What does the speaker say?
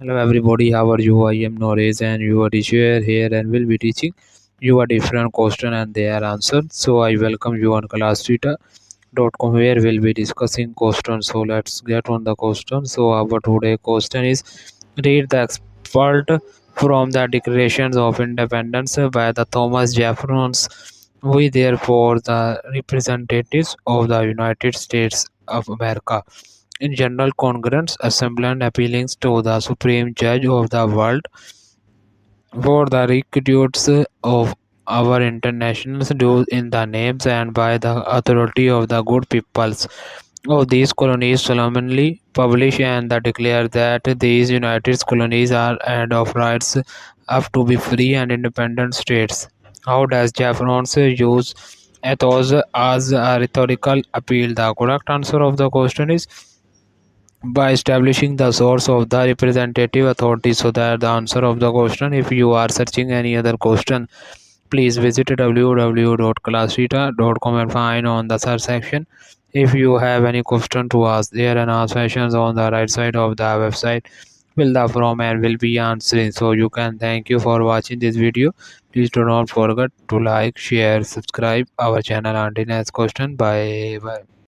Hello everybody, how are you? I am Norris and your teacher here and will be teaching you a different question and their answer. So I welcome you on classtheta.com where we'll be discussing questions. So let's get on the question. So our today question is read the excerpt from the Declarations of Independence by the Thomas Jefferson. We therefore the representatives of the United States of America in General Congress Assembly appealing to the Supreme Judge of the world for the rectitudes of our international dues in the names and by the authority of the good peoples of these colonies solemnly publish and declare that these United Colonies are and of rights up to be free and independent states. How does Jefferson use ethos as a rhetorical appeal? The correct answer of the question is by establishing the source of the representative authority. So that the answer of the question, if you are searching any other question, please visit www.classrita.com and find on the search section. If you have any question to ask, there are ask questions on the right side of the website. Fill the form and will be answering. So you can thank you for watching this video. Please do not forget to like, share, subscribe our channel until next question. Bye bye.